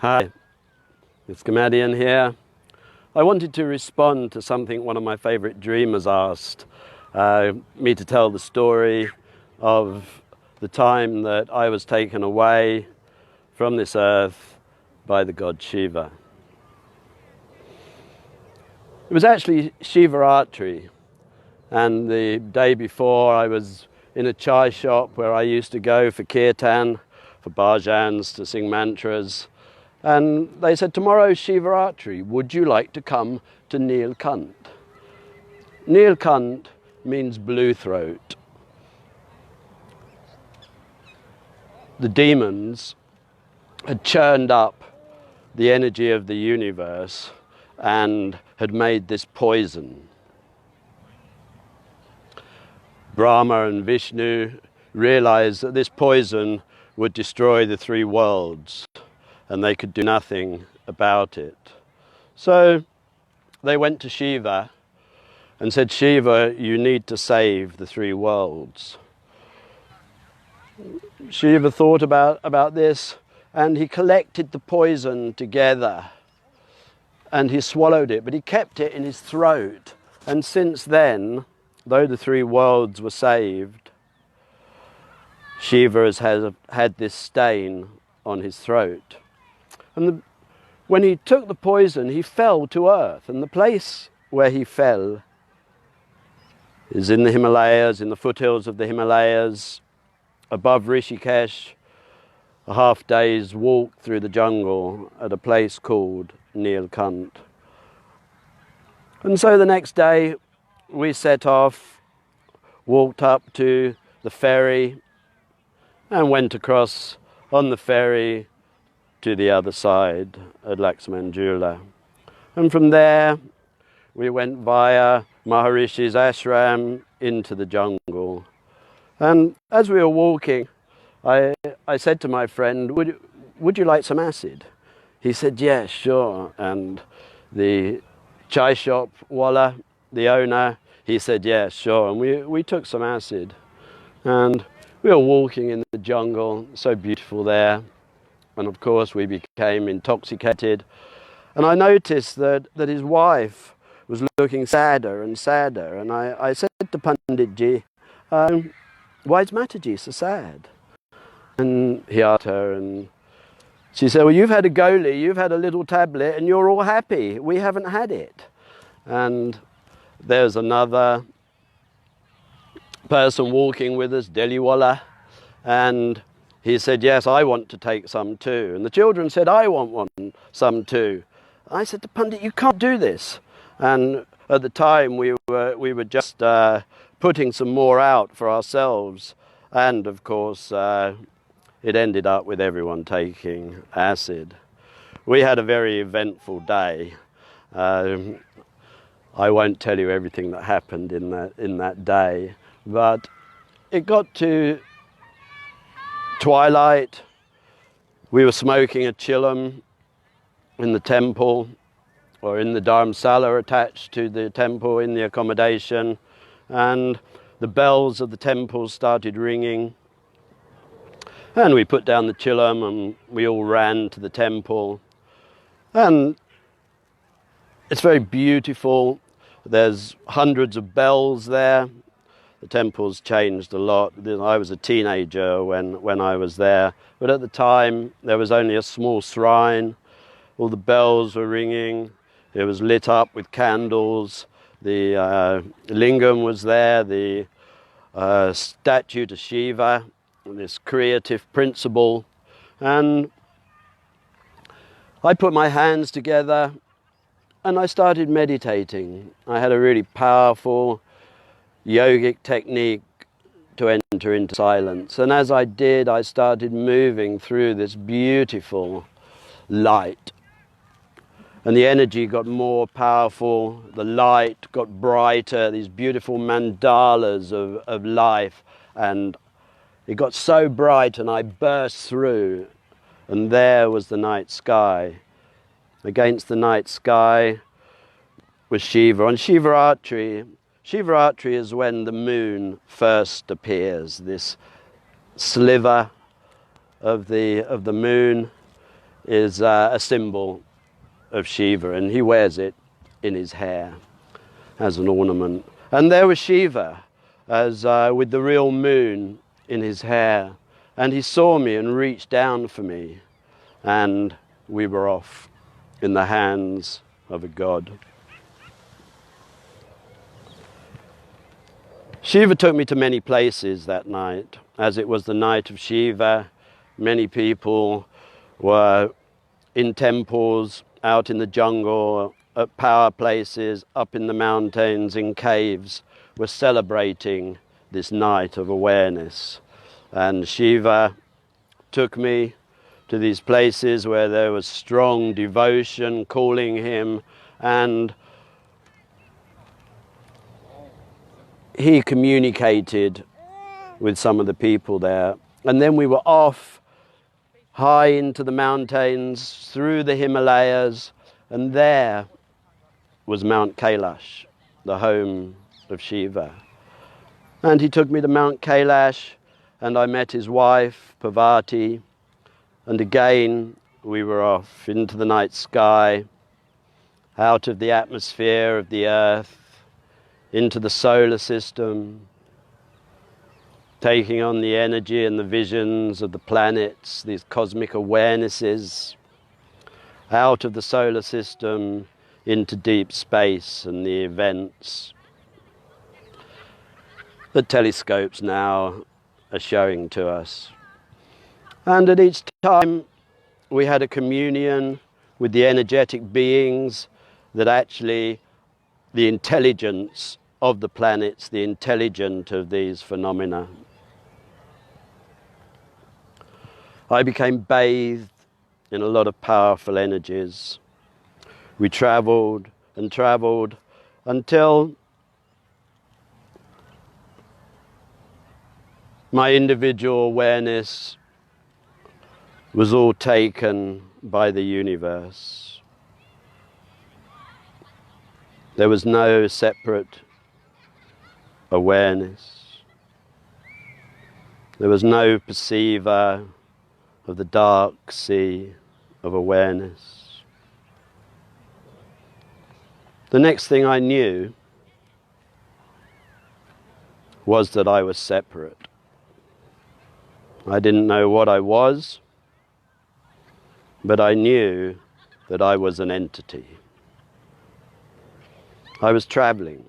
Hi, it's Gammadian here. I wanted to respond to something one of my favorite dreamers asked me to tell the story of the time that I was taken away from this earth by the god Shiva. It was actually Shivaratri, and the day before I was in a chai shop where I used to go for kirtan, for bhajans, to sing mantras. And they said, tomorrow's Shivaratri, would you like to come to Neel Kant? Neel Kant means blue throat. The demons had churned up the energy of the universe and had made this poison. Brahma and Vishnu realized that this poison would destroy the three worlds, and they could do nothing about it. So they went to Shiva and said, Shiva, you need to save the three worlds. Shiva thought about this, and he collected the poison together and he swallowed it, but he kept it in his throat. And since then, though the three worlds were saved, Shiva has had this stain on his throat. And when he took the poison, he fell to earth. And the place where he fell is in the Himalayas, in the foothills of the Himalayas, above Rishikesh, a half day's walk through the jungle at a place called Neel Kant. And so the next day we set off, walked up to the ferry and went across on the ferry to the other side at Laxmanjula. And from there we went via Maharishi's ashram into the jungle. And as we were walking, I said to my friend, would you like some acid? He said, yes, sure. And the chai shop walla, the owner, he said, yes, sure. And we took some acid. And we were walking in the jungle, so beautiful there. And of course we became intoxicated. And I noticed that his wife was looking sadder and sadder. And I said to Panditji, why is Mataji so sad? And he asked her, and she said, well, you've had a goli, you've had a little tablet, and you're all happy. We haven't had it. And there's another person walking with us, Delhiwala, and he said, yes, I want to take some too. And the children said, I want some too. I said to Pandit, you can't do this. And at the time we were just putting some more out for ourselves. And of course, it ended up with everyone taking acid. We had a very eventful day. I won't tell you everything that happened in that day, but it got to twilight. We were smoking a chillum in the temple, or in the dharamsala attached to the temple in the accommodation, and the bells of the temple started ringing. And we put down the chillum and we all ran to the temple. And it's very beautiful. There's hundreds of bells there. The temple's changed a lot. I was a teenager when I was there. But at the time, there was only a small shrine. All the bells were ringing. It was lit up with candles. The lingam was there, the statue to Shiva, this creative principle. And I put my hands together and I started meditating. I had a really powerful yogic technique to enter into silence. And as I did, I started moving through this beautiful light. And the energy got more powerful, the light got brighter, these beautiful mandalas of life. And it got so bright and I burst through, and there was the night sky. Against the night sky was Shiva. On Shivaratri is when the moon first appears, this sliver of the moon is a symbol of Shiva, and he wears it in his hair as an ornament. And there was Shiva, as with the real moon in his hair, and he saw me and reached down for me, and we were off in the hands of a god. Shiva took me to many places that night. As it was the night of Shiva, many people were in temples, out in the jungle, at power places, up in the mountains, in caves, were celebrating this night of awareness. And Shiva took me to these places where there was strong devotion calling him, and he communicated with some of the people there. And then we were off high into the mountains, through the Himalayas, and there was Mount Kailash, the home of Shiva. And he took me to Mount Kailash, and I met his wife, Parvati, and again we were off into the night sky, out of the atmosphere of the earth, into the solar system, taking on the energy and the visions of the planets, these cosmic awarenesses, out of the solar system into deep space and the events that telescopes now are showing to us. And at each time we had a communion with the energetic beings that actually the intelligence of the planets, the intelligent of these phenomena. I became bathed in a lot of powerful energies. We traveled and traveled until my individual awareness was all taken by the universe. There was no separate awareness. There was no perceiver of the dark sea of awareness. The next thing I knew was that I was separate. I didn't know what I was, but I knew that I was an entity. I was traveling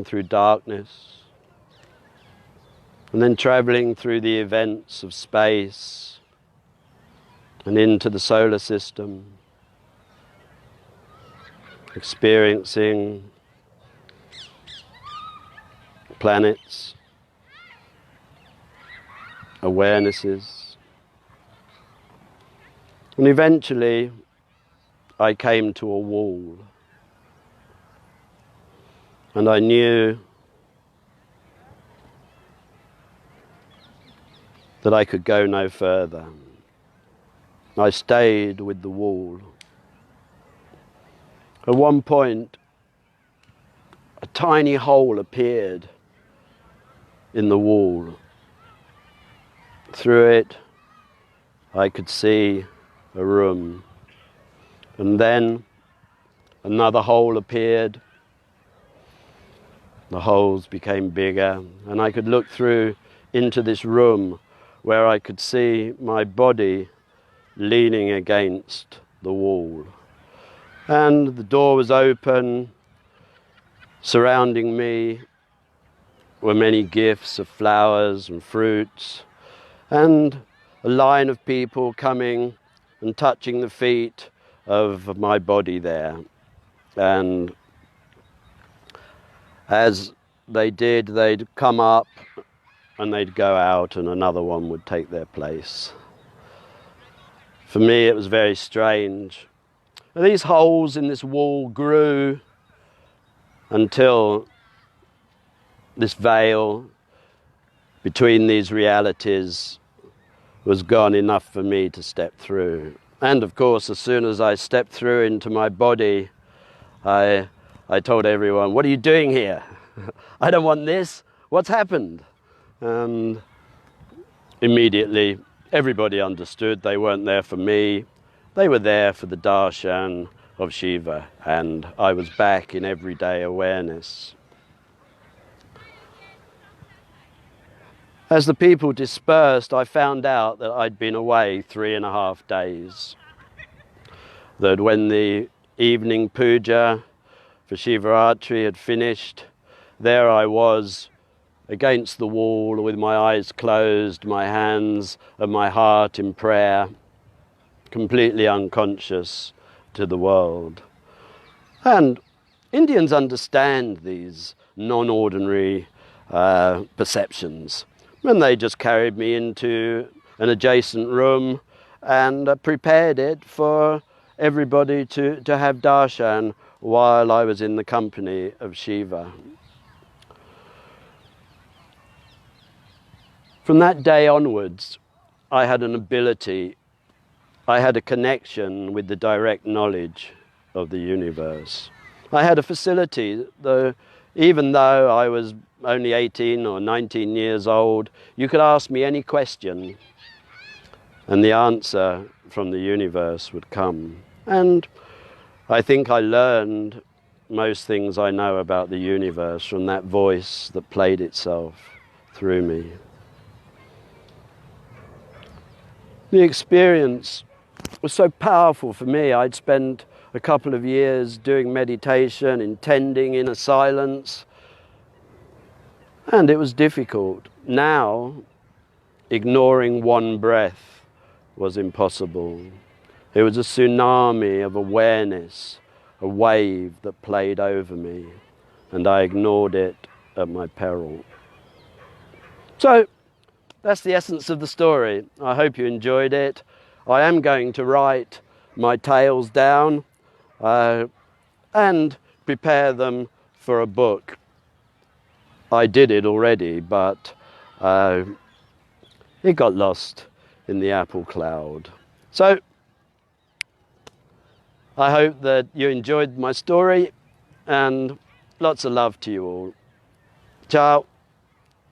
through darkness, and then traveling through the events of space and into the solar system, experiencing planets, awarenesses, and eventually I came to a wall, and I knew that I could go no further. I stayed with the wall. At one point, a tiny hole appeared in the wall. Through it, I could see a room. And then another hole appeared. The holes became bigger, and I could look through into this room where I could see my body leaning against the wall. And the door was open. Surrounding me were many gifts of flowers and fruits, and a line of people coming and touching the feet of my body there. And as they did, they'd come up and they'd go out, and another one would take their place. For me, it was very strange. These holes in this wall grew until this veil between these realities was gone enough for me to step through. And of course, as soon as I stepped through into my body, I told everyone, "What are you doing here? I don't want this. What's happened?" And immediately everybody understood they weren't there for me. They were there for the Darshan of Shiva, and I was back in everyday awareness. As the people dispersed, I found out that I'd been away 3.5 days. That when the evening puja for Shivaratri had finished, there I was against the wall with my eyes closed, my hands and my heart in prayer, completely unconscious to the world. And Indians understand these non-ordinary perceptions. And they just carried me into an adjacent room and prepared it for everybody to have darshan while I was in the company of Shiva. From that day onwards, I had an ability, I had a connection with the direct knowledge of the universe. I had a facility, even though I was only 18 or 19 years old, you could ask me any question and the answer from the universe would come. And I think I learned most things I know about the universe from that voice that played itself through me. The experience was so powerful for me. I'd spent a couple of years doing meditation, intending inner silence, and it was difficult. Now, ignoring one breath was impossible. It was a tsunami of awareness, a wave that played over me, and I ignored it at my peril. So, that's the essence of the story. I hope you enjoyed it. I am going to write my tales down and prepare them for a book. I did it already, but it got lost in the apple cloud. So I hope that you enjoyed my story, and lots of love to you all. Ciao.